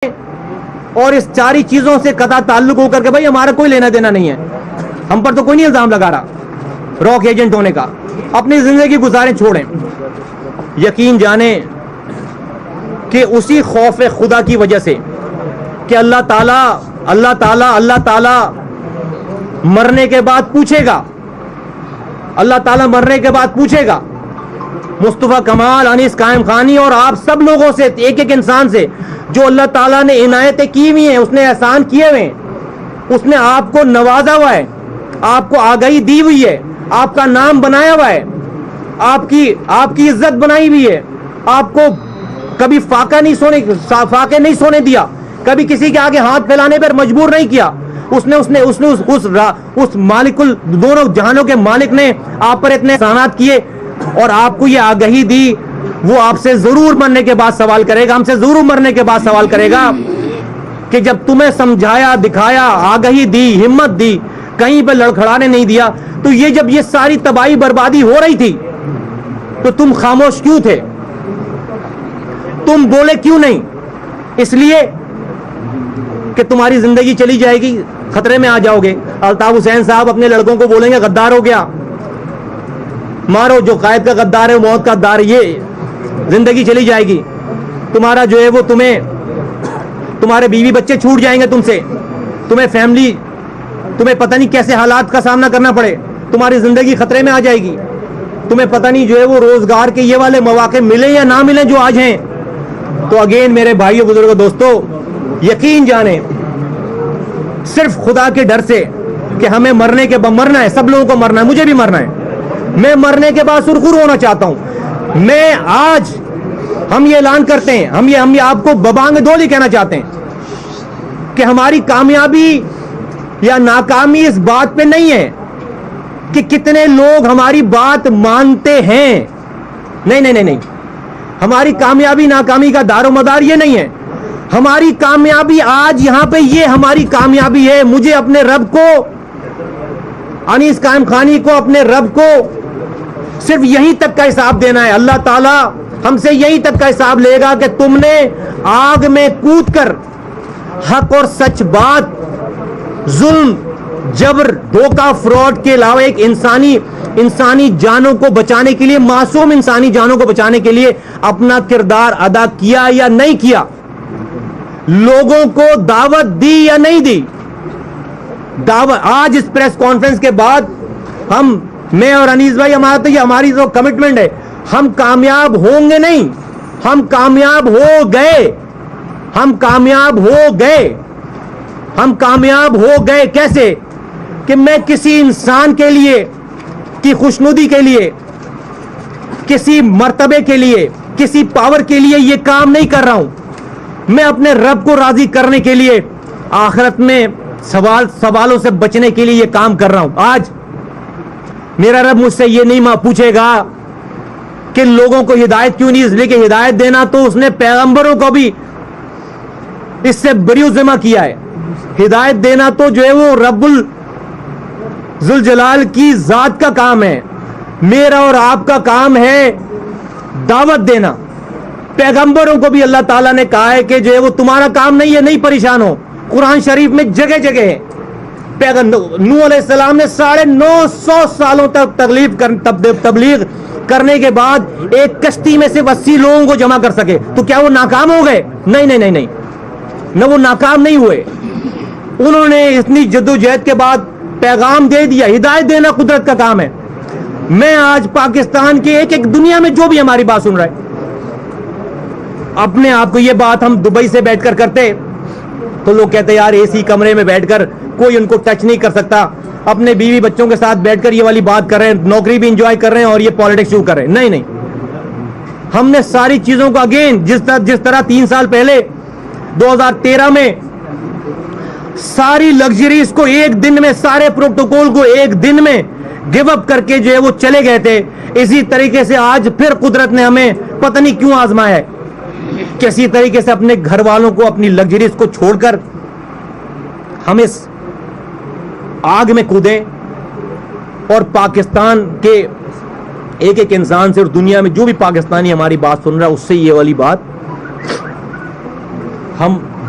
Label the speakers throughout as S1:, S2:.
S1: اور اس ساری چیزوں سے قطع تعلق ہو کر کے بھائی ہمارا کوئی لینا دینا نہیں ہے, ہم پر تو کوئی نہیں الزام لگا رہا راک ایجنٹ ہونے کا, اپنی زندگی گزاریں چھوڑیں. یقین جانیں کہ اسی خوف خدا کی وجہ سے کہ اللہ تعالیٰ مرنے کے بعد پوچھے گا, اللہ تعالیٰ مرنے کے بعد پوچھے گا مصطفیٰ کمال, انیس قائم خانی اور آپ سب لوگوں سے, ایک ایک انسان سے جو اللہ تعالیٰ نے عنایتیں کی ہوئی ہیں, اس نے احسان کیے ہوئے ہیں, اس نے آپ کو نوازا ہوا ہے, آپ کو آگاہی دی ہوئی ہے, آپ کا نام بنایا ہوا ہے, آپ کی عزت بنائی ہوئی ہے, آپ کو کبھی فاقے نہیں سونے دیا, کبھی کسی کے آگے ہاتھ پھیلانے پر مجبور نہیں کیا. اس نے اس مالک دونوں جہانوں کے مالک نے آپ پر اتنے احسانات کیے اور آپ کو یہ آگاہی دی. وہ آپ سے ضرور مرنے کے بعد سوال کرے گا, ہم سے ضرور مرنے کے بعد سوال کرے گا کہ جب تمہیں سمجھایا, دکھایا, آگاہی دی, ہمت دی, کہیں پہ لڑکھڑانے نہیں دیا, تو یہ جب یہ ساری تباہی بربادی ہو رہی تھی تو تم خاموش کیوں تھے, تم بولے کیوں نہیں؟ اس لیے کہ تمہاری زندگی چلی جائے گی, خطرے میں آ جاؤ گے. الطاف حسین صاحب اپنے لڑکوں کو بولیں گے غدار ہو گیا, مارو, جو قائد کا غدار ہے, موت کا غدار, یہ زندگی چلی جائے گی. تمہارا جو ہے وہ تمہارے بیوی بچے چھوٹ جائیں گے تم سے, تمہیں فیملی, تمہیں پتہ نہیں کیسے حالات کا سامنا کرنا پڑے, تمہاری زندگی خطرے میں آ جائے گی, تمہیں پتہ نہیں جو ہے وہ روزگار کے یہ والے مواقع ملیں یا نہ ملیں جو آج ہیں. تو اگین میرے بھائیوں بزرگوں دوستو, یقین جانیں صرف خدا کے ڈر سے کہ ہمیں مرنا ہے, سب لوگوں کو مرنا ہے, مجھے بھی مرنا ہے, میں مرنے کے بعد سرخرو ہونا چاہتا ہوں. میں آج ہم یہ اعلان کرتے ہیں, ہم یہ آپ کو ببانگ دولی کہنا چاہتے ہیں کہ ہماری کامیابی یا ناکامی اس بات پہ نہیں ہے کہ کتنے لوگ ہماری بات مانتے ہیں. نہیں, ہماری کامیابی ناکامی کا دار و مدار یہ نہیں ہے. ہماری کامیابی آج یہاں پہ یہ ہماری کامیابی ہے. مجھے اپنے رب کو, انیس قائم خانی کو, اپنے رب کو صرف یہیں تک کا حساب دینا ہے. اللہ تعالیٰ ہم سے یہیں تک کا حساب لے گا کہ تم نے آگ میں کود کر حق اور سچ بات, ظلم, جبر, دھوکہ, فراڈ کے علاوہ ایک انسانی جانوں کو بچانے کے لیے, معصوم انسانی جانوں کو بچانے کے لیے اپنا کردار ادا کیا یا نہیں کیا, لوگوں کو دعوت دی یا نہیں دی. آج اس پریس کانفرنس کے بعد میں اور انیس بھائی, ہماری جو کمٹمنٹ ہے, ہم کامیاب ہوں گے نہیں, ہم کامیاب ہو گئے. کیسے کہ میں کسی انسان کے لیے کی خوشنودی کے لیے, کسی مرتبے کے لیے, کسی پاور کے لیے یہ کام نہیں کر رہا ہوں. میں اپنے رب کو راضی کرنے کے لیے آخرت میں سوالوں سے بچنے کے لیے یہ کام کر رہا ہوں. آج میرا رب مجھ سے یہ نہیں پوچھے گا کہ لوگوں کو ہدایت کیوں نہیں, اس لیے کہ ہدایت دینا تو اس نے پیغمبروں کو بھی اس سے بری ذمہ کیا ہے. ہدایت دینا تو جو ہے وہ رب ذوالجلال کی ذات کا کام ہے. میرا اور آپ کا کام ہے دعوت دینا. پیغمبروں کو بھی اللہ تعالیٰ نے کہا ہے کہ جو ہے وہ تمہارا کام نہیں ہے, نہیں پریشان ہو. قرآن شریف میں جگہ جگہ ہے. نوح علیہ السلام نے 950 سالوں تک تبلیغ کرنے کے بعد ایک کشتی میں سے 80 لوگوں کو جمع کر سکے, تو کیا وہ ناکام ہو گئے؟ نہیں, نہ وہ ناکام نہیں ہوئے. انہوں نے اتنی جدوجہد کے بعد پیغام دے دیا. ہدایت دینا قدرت کا کام ہے. میں آج پاکستان کے ایک دنیا میں جو بھی ہماری بات سن رہا ہے, اپنے آپ کو یہ بات ہم دبئی سے بیٹھ کر کرتے تو لوگ کہتے یار اے سی کمرے میں بیٹھ کر کوئی ان کو ٹچ نہیں کر سکتا, اپنے بیوی بچوں کے ساتھ بیٹھ کر یہ والی بات کر رہے ہیں, نوکری بھی انجوائے کر رہے ہیں اور یہ پالیٹکس شروع کر رہے ہیں. نہیں, ہم نے ساری چیزوں کو اگین جس طرح 3 سال پہلے 2013 میں ساری لگژریز کو ایک دن میں, سارے پروٹوکول کو ایک دن میں گیو اپ کر کے جو ہے وہ چلے گئے تھے, اسی طریقے سے آج پھر قدرت نے ہمیں پتہ نہیں کیوں آزمایا ہے. کسی طریقے سے اپنے گھر والوں کو, اپنی لگژریز کو چھوڑ کر ہم اس آگ میں کودیں اور پاکستان کے ایک ایک انسان سے اور دنیا میں جو بھی پاکستانی ہماری بات سن رہا ہے اس سے یہ والی بات ہم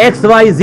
S1: XYZ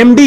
S1: MD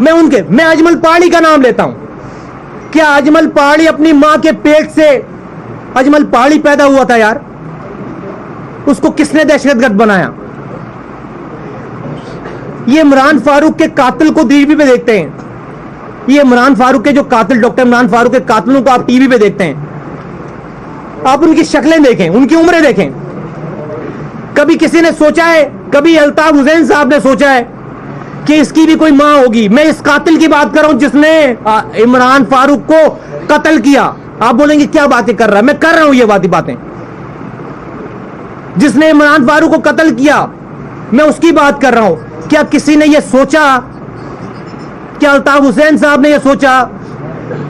S1: میں اجمل پہاڑی کا نام لیتا ہوں. کیا اجمل پہاڑی اپنی ماں کے پیٹ سے اجمل پہاڑی پیدا ہوا تھا یار؟ اس کو کس نے دہشت گرد بنایا؟ یہ عمران فاروق کے قاتل کو ٹی وی پہ دیکھتے ہیں. یہ عمران فاروق کے جو قاتل، ڈاکٹر عمران فاروق کے قاتلوں کو آپ ٹی وی پہ دیکھتے ہیں. آپ ان کی شکلیں دیکھیں، ان کی عمریں دیکھیں. کبھی کسی نے سوچا ہے، کبھی الطاف حسین صاحب نے سوچا ہے کہ اس کی بھی کوئی ماں ہوگی؟ میں اس قاتل کی بات کر رہا ہوں جس نے عمران فاروق کو قتل کیا. آپ بولیں گے کیا باتیں کر رہا ہے؟ میں کر رہا ہوں یہ باتیں. جس نے عمران فاروق کو قتل کیا، میں اس کی بات کر رہا ہوں. کیا کسی نے یہ سوچا، کیا الطاف حسین صاحب نے یہ سوچا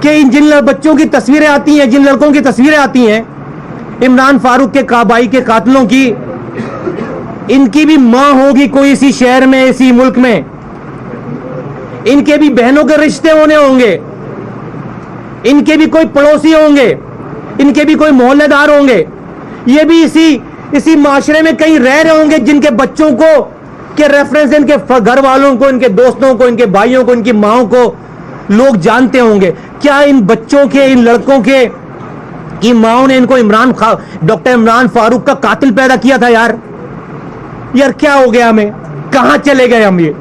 S1: کہ جن بچوں کی تصویریں آتی ہیں، جن لڑکوں کی تصویریں آتی ہیں عمران فاروق کے کابائی کے قاتلوں کی، ان کی بھی ماں ہوگی کوئی اسی شہر میں، اسی ملک میں؟ ان کے بھی بہنوں کے رشتے ہونے ہوں گے، ان کے بھی کوئی پڑوسی ہوں گے، ان کے بھی کوئی محلے دار ہوں گے. یہ بھی اسی معاشرے میں کہیں رہ رہے ہوں گے جن کے بچوں کو کے ریفرنس ان کے گھر والوں کو، ان کے دوستوں کو، ان کے بھائیوں کو، ان کی ماؤں کو لوگ جانتے ہوں گے. کیا ان بچوں کے، ان لڑکوں کے کی ماؤں نے ان کو ڈاکٹر عمران فاروق کا قاتل پیدا کیا تھا؟ یار کیا ہو گیا ہمیں؟ کہاں چلے گئے ہم؟ یہ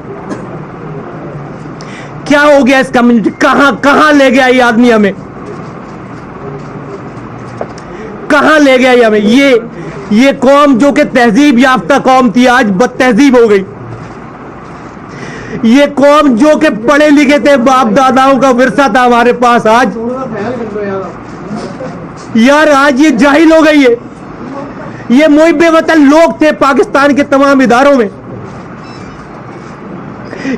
S1: کیا ہو گیا اس کمیونٹی؟ کہاں لے گیا یہ آدمی ہمیں؟ کہاں لے گیا یہ ہمیں؟ یہ قوم جو کہ تہذیب یافتہ قوم تھی، آج بد تہذیب ہو گئی. یہ قوم جو کہ پڑھے لکھے تھے، باپ داداؤں کا ورثہ تھا ہمارے پاس، آج یہ جاہل ہو گئی ہے. یہ محب وطن لوگ تھے پاکستان کے تمام اداروں میں،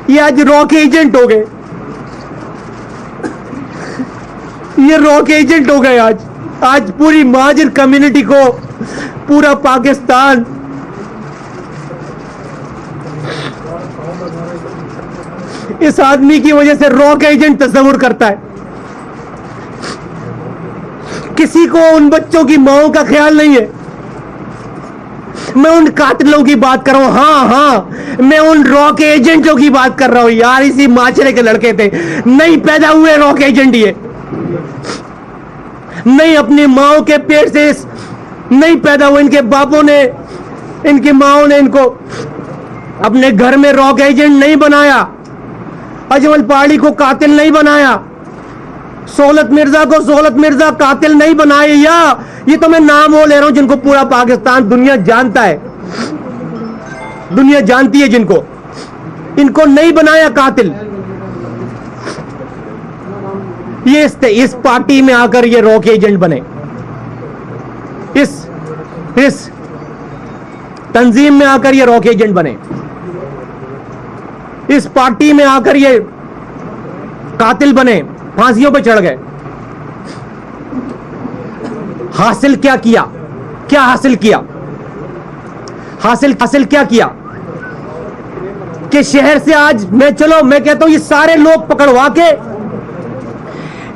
S1: یہ آج راک ایجنٹ ہو گئے. یہ راک ایجنٹ ہو گئے. آج پوری مہاجر کمیونٹی کو، پورا پاکستان اس آدمی کی وجہ سے راک ایجنٹ تصور کرتا ہے. کسی کو ان بچوں کی ماؤں کا خیال نہیں ہے. میں ان قاتلوں کی بات کر رہا ہوں. ہاں میں ان راک ایجنٹوں کی بات کر رہا ہوں یار. اسی معاشرے کے لڑکے تھے، نہیں پیدا ہوئے راک ایجنٹ، یہ نہیں اپنی ماؤں کے پیٹ سے نہیں پیدا ہوئے. ان کے باپوں نے، ان کی ماؤں نے ان کو اپنے گھر میں راک ایجنٹ نہیں بنایا، اجمل پہاڑی کو قاتل نہیں بنایا، سہولت مرزا کو سہولت مرزا قاتل نہیں بنائے. یا یہ تو میں نام وہ لے رہا ہوں جن کو پورا پاکستان، دنیا جانتا ہے، دنیا جانتی ہے جن کو، ان کو نہیں بنایا قاتل. یہ اس پارٹی میں آ کر یہ راک ایجنٹ بنے، اس تنظیم میں آ کر یہ راک ایجنٹ بنے، اس پارٹی میں آ کر یہ قاتل بنے، پھانسیوں پہ چڑھ گئے. حاصل کیا کیا؟ کیا حاصل کیا؟ حاصل کیا کیا کہ شہر سے آج میں کہتا ہوں یہ سارے لوگ پکڑوا کے،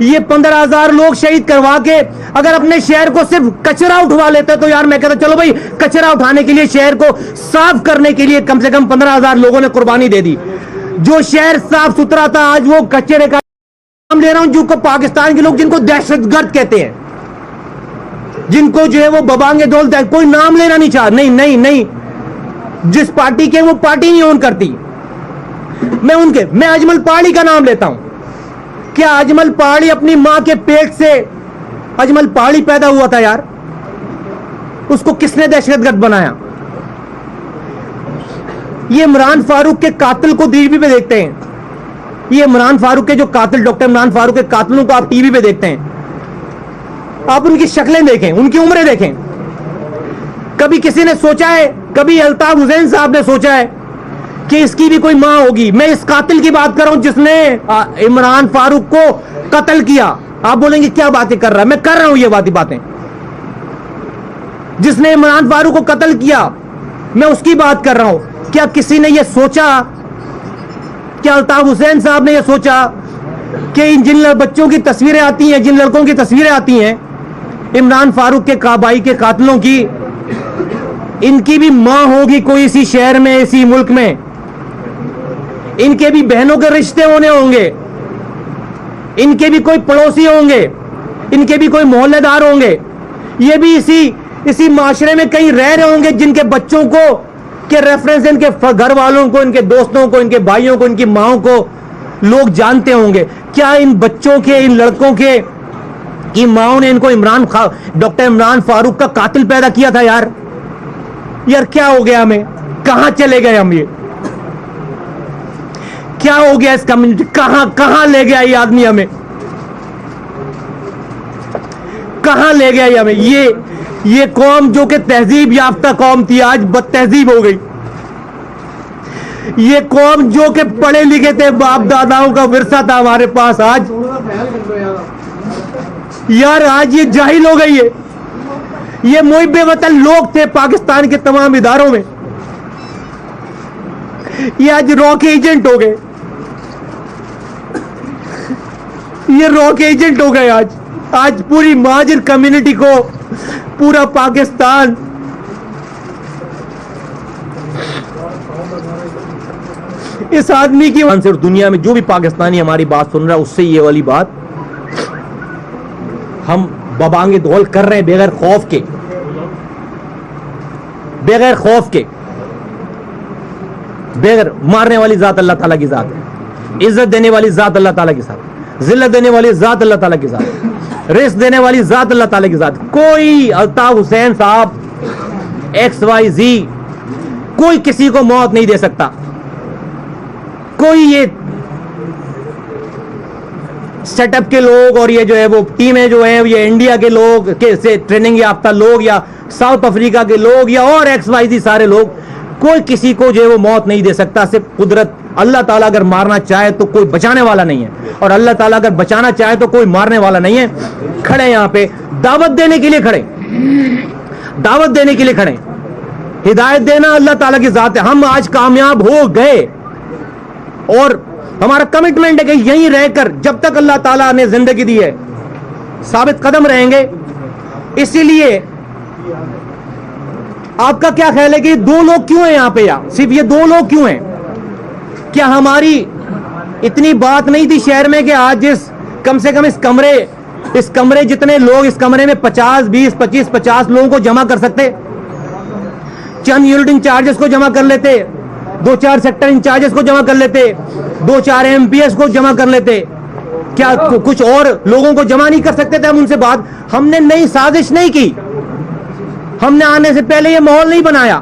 S1: یہ 15,000 لوگ شہید کروا کے اگر اپنے شہر کو صرف کچرا اٹھوا لیتے تو یار میں کہتا چلو بھائی کچرا اٹھانے کے لیے، شہر کو صاف کرنے کے لیے کم سے کم 15,000 لوگوں نے قربانی دے دی. جو شہر صاف ستھرا تھا آج وہ کچرے کا نام لے رہا ہوں. جو پاکستان کے لوگ جن کو دہشت گرد کہتے ہیں، جن کو جو ہے وہ ببانگے دولت ہے، کوئی نام لینا نہیں چاہ، نہیں جس پارٹی کے وہ پارٹی نہیں اون کرتی. میں اجمل پہاڑی کا نام لیتا ہوں. کیا اجمل پہاڑی اپنی ماں کے پیٹ سے اجمل پہاڑی پیدا ہوا تھا یار؟ اس کو کس نے دہشت گرد بنایا؟ یہ عمران فاروق کے قاتل کو ٹی وی پہ دیکھتے ہیں. یہ عمران فاروق کے جو قاتل، ڈاکٹر عمران فاروق کے قاتلوں کو آپ ٹی وی پہ دیکھتے ہیں. آپ ان کی شکلیں دیکھیں، ان کی عمریں دیکھیں. کبھی کسی نے سوچا ہے، کبھی الطاف حسین صاحب نے سوچا ہے کہ اس کی بھی کوئی ماں ہوگی؟ میں اس قاتل کی بات کر رہا ہوں جس نے عمران فاروق کو قتل کیا. آپ بولیں گے کیا باتیں کر رہا ہے؟ میں کر رہا ہوں یہ باتیں. جس نے عمران فاروق کو قتل کیا، میں اس کی بات کر رہا ہوں. کیا کسی نے یہ سوچا، کیا الطاف حسین صاحب نے یہ سوچا کہ جن بچوں کی تصویریں آتی ہیں، جن لڑکوں کی تصویریں آتی ہیں عمران فاروق کے کابائی کے قاتلوں کی، ان کی بھی ماں ہوگی کوئی اسی شہر میں، اسی ملک میں؟ ان کے بھی بہنوں کے رشتے ہونے ہوں گے, ان کے بھی کوئی پڑوسی ہوں گے, ان کے بھی کوئی محلے دار ہوں گے, یہ بھی اسی معاشرے میں کہیں رہ رہے ہوں گے جن کے بچوں کو کے ریفرنس ان کے گھر والوں کو, ان کے دوستوں کو, ان کے بھائیوں کو, ان کی ماؤں کو لوگ جانتے ہوں گے. کیا ان بچوں کے, ان لڑکوں کے کی ماؤں نے ان کو ڈاکٹر عمران فاروق کا قاتل پیدا کیا تھا؟ یار کیا ہو گیا ہمیں, کہاں چلے گئے ہم, یہ کیا ہو گیا اس کمیونٹی, کہاں لے گیا یہ آدمی ہمیں, کہاں لے گیا یہ ہمیں؟ یہ قوم جو کہ تہذیب یافتہ قوم تھی آج بد تہذیب ہو گئی. یہ قوم جو کہ پڑھے لکھے تھے, باپ داداؤں کا ورثہ تھا ہمارے پاس, آج یہ جاہل ہو گئی ہے. یہ محب وطن لوگ تھے پاکستان کے تمام اداروں میں, یہ آج راک ایجنٹ ہو گئے, یہ راک ایجنٹ ہو گئے. آج پوری مہاجر کمیونٹی کو, پورا پاکستان اس آدمی کی صرف دنیا میں جو بھی پاکستانی ہماری بات سن رہا ہے اس سے یہ والی بات ہم ببانگے دھول کر رہے ہیں, بغیر خوف کے, بغیر خوف کے, بغیر مارنے والی ذات اللہ تعالیٰ کی ذات ہے, عزت دینے والی ذات اللہ تعالیٰ کی ذات, ذلت دینے والی ذات اللہ تعالیٰ کی ذات, رزق دینے والی ذات اللہ تعالیٰ کی ذات. کوئی الطاف حسین صاحب XYZ کوئی کسی کو موت نہیں دے سکتا. کوئی یہ سیٹ اپ کے لوگ اور یہ جو ہے وہ ٹیمیں جو ہیں یہ انڈیا کے لوگ سے ٹریننگ یافتہ لوگ یا ساؤتھ افریقہ کے لوگ یا اور XYZ سارے لوگ, کوئی کسی کو جو ہے وہ موت نہیں دے سکتا. صرف قدرت, اللہ تعالیٰ اگر مارنا چاہے تو کوئی بچانے والا نہیں ہے, اور اللہ تعالیٰ اگر بچانا چاہے تو کوئی مارنے والا نہیں ہے. کھڑے یہاں پہ دعوت دینے کے لیے کھڑے, دعوت دینے کے لیے کھڑے. ہدایت دینا اللہ تعالیٰ کی ذات ہے. ہم آج کامیاب ہو گئے اور ہمارا کمٹمنٹ ہے کہ یہیں رہ کر جب تک اللہ تعالیٰ نے زندگی دی ہے ثابت قدم رہیں گے. اسی لیے آپ کا کیا خیال ہے کہ دو لوگ کیوں ہیں یہاں پہ, یا صرف یہ دو لوگ کیوں ہیں؟ کیا ہماری اتنی بات نہیں تھی شہر میں کہ آج کم سے کم اس کمرے جتنے لوگ اس کمرے میں 50 20 25 50 لوگوں کو جمع کر سکتے, چند یونٹ انچارجز کو جمع کر لیتے, 2-4 سیکٹر انچارجز کو جمع کر لیتے, 2-4 MPs کو جمع کر لیتے. کیا کچھ اور لوگوں کو جمع نہیں کر سکتے تھے ہم ان سے بات؟ ہم نے نئی سازش نہیں کی, ہم نے آنے سے پہلے یہ ماحول نہیں بنایا.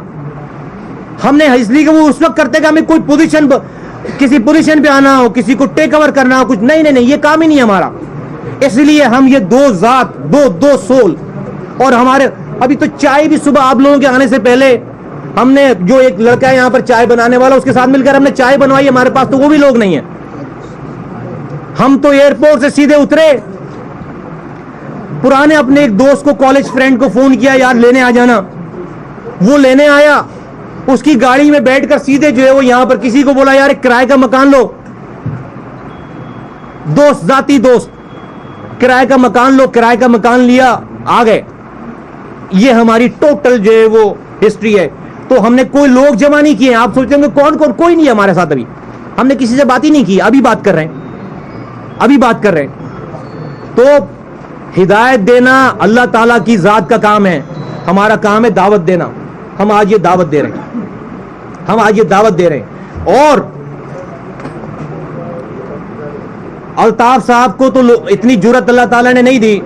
S1: ہم نے اس لیے کہ وہ اس وقت کرتے کہ ہمیں کوئی پوزیشن, کسی پوزیشن پہ آنا ہو, کسی کو ٹیک اوور کرنا ہو, کچھ نہیں, یہ کام ہی نہیں ہمارا. اس لیے ہم یہ دو ذات, دو سول. اور ہمارے ابھی تو چائے بھی صبح آپ لوگوں کے آنے سے پہلے ہم نے, جو ایک لڑکا ہے یہاں پر چائے بنانے والا, اس کے ساتھ مل کر ہم نے چائے بنوائی. ہمارے پاس تو وہ بھی لوگ نہیں ہیں. ہم تو ایئرپورٹ سے سیدھے اترے, پرانے اپنے ایک دوست کو, کالج فرینڈ کو فون کیا, یار لینے آ جانا. وہ لینے آیا, اس کی گاڑی میں بیٹھ کر سیدھے جو ہے وہ یہاں پر کسی کو بولا یار ایک کرائے کا مکان لو, دوست, ذاتی دوست, کرائے کا مکان لو, کرائے کا مکان لیا, آ گئے. یہ ہماری ٹوٹل جو ہے وہ ہسٹری ہے. تو ہم نے کوئی لوگ جمع نہیں کیے. آپ سوچیں گے کون, کوئی نہیں ہے ہمارے ساتھ. ابھی ہم نے کسی سے بات ہی نہیں کی, ابھی بات کر رہے ہیں. تو ہدایت دینا اللہ تعالیٰ کی ذات کا کام ہے, ہمارا کام ہے دعوت دینا. ہم آج یہ دعوت دے رہے ہیں. اور الطاف صاحب کو تو اتنی جرت اللہ تعالیٰ نے نہیں دی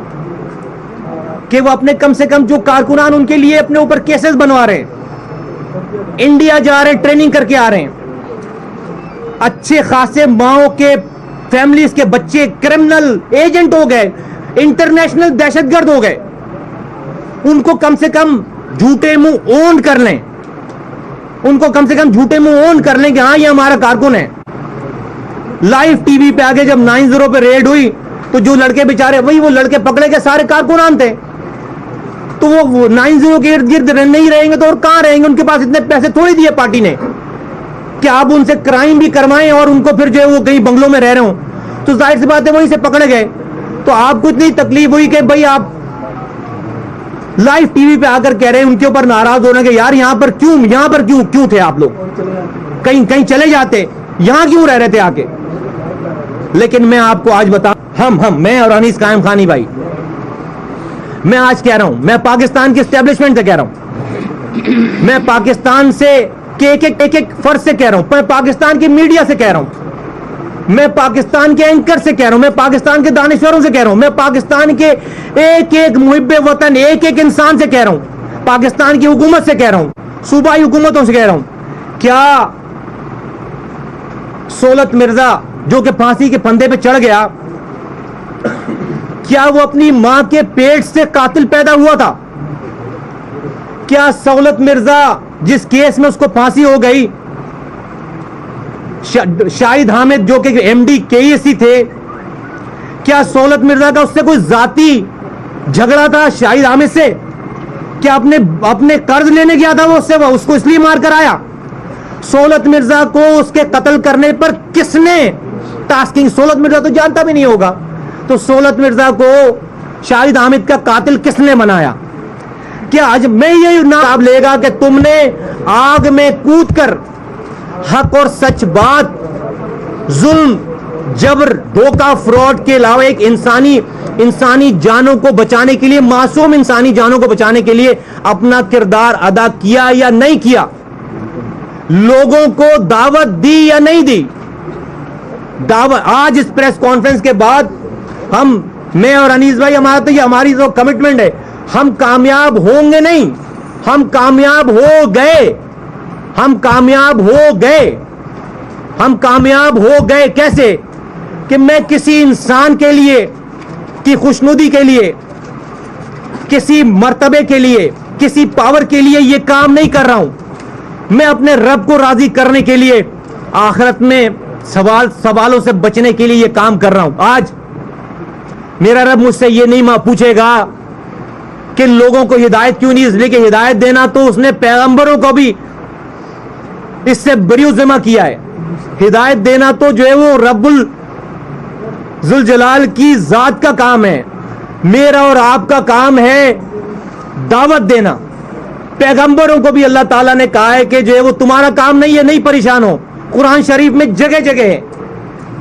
S1: کہ وہ اپنے کم سے کم جو کارکنان ان کے لیے اپنے اوپر کیسز بنوا رہے ہیں, انڈیا جا رہے ہیں, ٹریننگ کر کے آ رہے ہیں. اچھے خاصے ماؤں کے فیملیز کے بچے کرمنل ایجنٹ ہو گئے, انٹرنیشنل دہشت گرد ہو گئے. ان کو کم سے کم جھوٹے منہ اون کر لیں, کہ ہاں یہ ہمارا کارکن ہے. لائیو ٹی وی پہ آگے جب 9-0 پہ ریڈ ہوئی تو جو لڑکے بیچارے, وہی وہ لڑکے پکڑے کے سارے کارکنان تھے. تو وہ 9-0 کے ارد گرد نہیں رہیں گے تو اور کہاں رہیں گے؟ ان کے پاس اتنے پیسے تھوڑی دیے پارٹی نے کہ آپ ان سے کرائم بھی کروائیں اور ان کو پھر جو ہے وہ کہیں بنگلوں میں رہ رہے ہوں. تو ظاہر سی بات ہے وہیں سے پکڑے گئے. تو آپ کو اتنی تکلیف ہوئی کہ بھائی آپ لائیو ٹی وی پہ آ کر کہہ رہے ہیں, ان کے اوپر ناراض ہو رہے ہیں کہ یار یہاں پر کیوں تھے آپ لوگ, کہیں چلے جاتے. یہاں کیوں رہ رہے تھے آ کے؟ لیکن میں آپ کو آج بتاؤں، میں اور انیس قائم خانی بھائی، میں آج کہہ رہا ہوں، میں پاکستان کی اسٹیبلشمنٹ سے کہہ رہا ہوں، میں پاکستان سے ایک ایک فرد سے کہہ رہا ہوں، میں پاکستان کی میڈیا سے کہہ رہا ہوں، میں پاکستان کے اینکر سے کہہ رہا ہوں، میں پاکستان کے دانشوروں سے کہہ رہا ہوں، میں پاکستان کے ایک ایک محب وطن ایک ایک انسان سے کہہ رہا ہوں، پاکستان کی حکومت سے کہہ رہا ہوں، صوبائی حکومتوں سے کہہ رہا ہوں، کیا سہولت مرزا جو کہ پھانسی کے پھندے پہ چڑھ گیا، کیا وہ اپنی ماں کے پیٹ سے قاتل پیدا ہوا تھا؟ کیا سہولت مرزا جس کیس میں اس کو پھانسی ہو گئی، شاہد حامد جو کہ ایم ڈی کے ای سی تھے، کیا سہولت مرزا کا اس سے کوئی ذاتی جھگڑا تھا شاہد حامد سے؟ کیا اپنے قرض لینے گیا تھا وہ اس کو اس لیے مار کر آیا؟ سہولت مرزا کو اس کے قتل کرنے پر کس نے ٹاسکنگ، سہولت مرزا تو جانتا بھی نہیں ہوگا، تو سہولت مرزا کو شاہد حامد کا قاتل کس نے بنایا؟ کیا آج میں یہ نام لے گا کہ تم نے آگ میں کود کر حق اور سچ بات، ظلم، جبر، دھوکہ، فراڈ کے علاوہ ایک انسانی جانوں کو بچانے کے لیے، معصوم انسانی جانوں کو بچانے کے لیے اپنا کردار ادا کیا یا نہیں کیا؟ لوگوں کو دعوت دی یا نہیں دی؟ آج اس پریس کانفرنس کے بعد میں اور انیس بھائی، ہماری جو کمٹمنٹ ہے، ہم کامیاب ہوں گے نہیں، ہم کامیاب ہو گئے، ہم کامیاب ہو گئے، ہم کامیاب ہو گئے۔ کیسے؟ کہ میں کسی انسان کے لیے کی خوشنودی کے لیے، کسی مرتبے کے لیے، کسی پاور کے لیے یہ کام نہیں کر رہا ہوں، میں اپنے رب کو راضی کرنے کے لیے، آخرت میں سوالوں سے بچنے کے لیے یہ کام کر رہا ہوں۔ آج میرا رب مجھ سے یہ نہیں پوچھے گا کہ لوگوں کو ہدایت کیوں نہیں، اس لیے کہ ہدایت دینا تو اس نے پیغمبروں کو بھی اس سے بری ذمہ کیا ہے، ہدایت دینا تو جو ہے وہ رب ذوالجلال کی ذات کا کام ہے، میرا اور آپ کا کام ہے دعوت دینا۔ پیغمبروں کو بھی اللہ تعالیٰ نے کہا ہے کہ جو ہے وہ تمہارا کام نہیں ہے، نہیں پریشان ہو، قرآن شریف میں جگہ جگہ ہے۔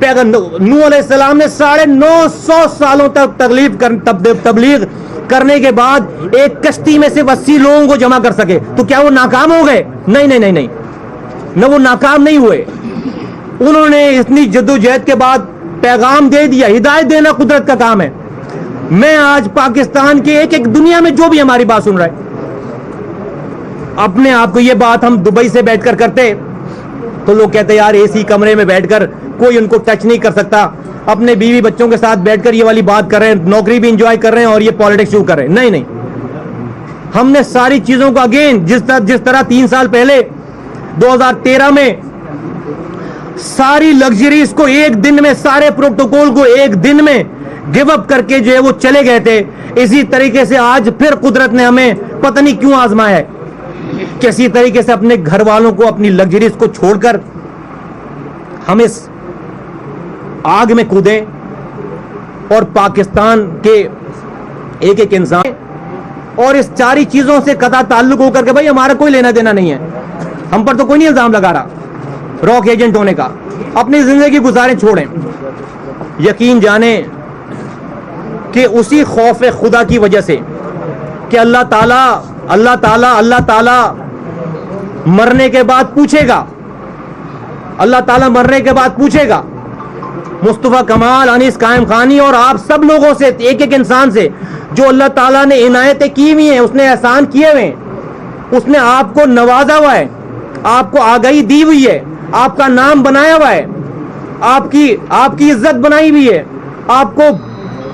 S1: نوح علیہ السلام نے 950 سالوں تک تبلیغ کرنے کے بعد ایک کشتی میں سے 80 لوگوں کو جمع کر سکے، تو کیا وہ ناکام ہو گئے؟ نہیں، نہ وہ ناکام نہیں ہوئے، انہوں نے اتنی جدوجہد کے بعد پیغام دے دیا۔ ہدایت دینا قدرت کا کام ہے۔ میں آج پاکستان کے ایک ایک دنیا میں جو بھی ہماری بات سن رہا ہے، اپنے آپ کو یہ بات ہم دبئی سے بیٹھ کر کرتے تو لوگ کہتے یار اے سی کمرے میں بیٹھ کر کوئی ان کو ٹچ نہیں کر سکتا، اپنے بیوی بچوں کے ساتھ بیٹھ کر یہ والی بات کر رہے ہیں، نوکری بھی انجوائے کر رہے ہیں اور یہ پالیٹکس شروع کر رہے ہیں۔ نہیں، ہم نے ساری چیزوں کو اگین جس طرح 3 سال پہلے 2013 میں ساری لگژریز کو ایک دن میں، سارے پروٹوکول کو ایک دن میں گیو اپ کر کے جو ہے وہ چلے گئے تھے، اسی طریقے سے آج پھر قدرت نے ہمیں پتہ نہیں کیوں آزمایا ہے، کسی طریقے سے اپنے گھر والوں کو، اپنی لگژریز کو چھوڑ کر ہم اس آگ میں کودیں اور پاکستان کے ایک ایک انسان اور اس ساری چیزوں سے قطع تعلق ہو کر کے بھائی ہمارا کوئی لینا دینا نہیں ہے، ہم پر تو کوئی نہیں الزام لگا رہا راک ایجنٹ ہونے کا، اپنی زندگی گزاریں، چھوڑیں۔ یقین جانیں کہ اسی خوف خدا کی وجہ سے کہ اللہ تعالیٰ مرنے کے بعد پوچھے گا، اللہ تعالیٰ مرنے کے بعد پوچھے گا مصطفیٰ کمال، انیس قائم خانی اور آپ سب لوگوں سے، ایک ایک انسان سے جو اللہ تعالیٰ نے عنایتیں کی ہوئی ہیں، اس نے احسان کیے ہوئے ہیں، اس نے آپ کو نوازا ہوا ہے، آپ کو آگاہی دی ہوئی ہے، آپ کا نام بنایا ہوا ہے، آپ کی عزت بنائی ہوئی ہے، آپ کو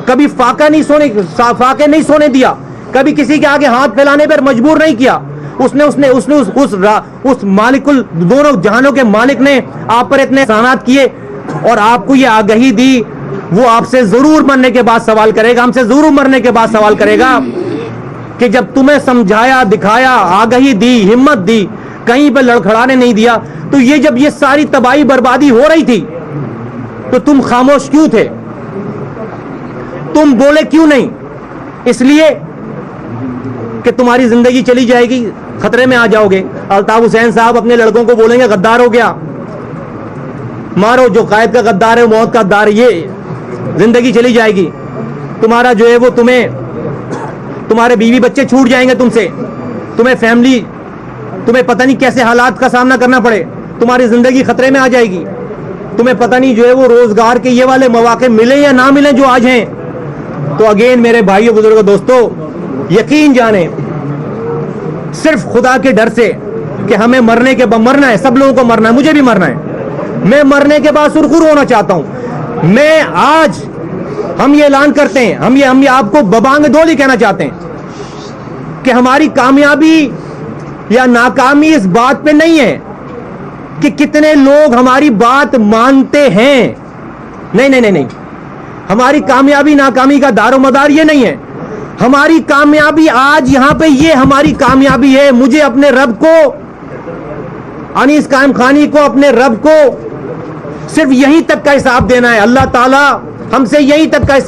S1: کبھی فاقے نہیں سونے دیا، کبھی کسی کے آگے ہاتھ پھیلانے پر مجبور نہیں کیا، اس مالک دونوں جہانوں کے مالک نے آپ پر اتنے احسانات کیے اور آپ کو یہ آگاہی دی، وہ آپ سے ضرور مرنے کے بعد سوال کرے گا، ہم سے ضرور مرنے کے بعد سوال کرے گا کہ جب تمہیں سمجھایا، دکھایا، آگاہی دی، ہمت دی، کہیں پہ لڑکھڑانے نہیں دیا، تو یہ جب یہ ساری تباہی بربادی ہو رہی تھی تو تم خاموش کیوں تھے؟ تم بولے کیوں نہیں؟ اس لیے کہ تمہاری زندگی چلی جائے گی، خطرے میں آ جاؤ گے۔ الطاف حسین صاحب اپنے لڑکوں کو بولیں گے غدار ہو گیا، مارو جو قائد کا غدار ہے موت کا غدار ہے, یہ زندگی چلی جائے گی. تمہارا جو ہے وہ تمہارے بیوی بچے چھوٹ جائیں گے تم سے, تمہیں فیملی, تمہیں پتہ نہیں کیسے حالات کا سامنا کرنا پڑے, تمہاری زندگی خطرے میں آ جائے گی, تمہیں پتہ نہیں جو ہے وہ روزگار کے یہ والے مواقع ملیں یا نہ ملیں جو آج ہیں. تو اگین میرے بھائیو بزرگوں دوستو, یقین جانیں صرف خدا کے ڈر سے کہ ہمیں مرنے کے بعد مرنا ہے, سب لوگوں کو مرنا ہے, مجھے بھی مرنا ہے, میں مرنے کے بعد سرخر ہونا چاہتا ہوں. میں آج ہم یہ اعلان کرتے ہیں, ہم یہ آپ کو ببانگ دولی کہنا چاہتے ہیں کہ ہماری کامیابی یا ناکامی اس بات پہ نہیں ہے کہ کتنے لوگ ہماری بات مانتے ہیں. نہیں, ہماری کامیابی ناکامی کا دار و مدار یہ نہیں ہے. ہماری کامیابی آج یہاں پہ یہ ہماری کامیابی ہے, مجھے اپنے رب کو, انیس قائم خانی کو, اپنے رب کو صرف یہیں تک کا حساب دینا ہے. اللہ تعالی ہم سے یہیں تک کا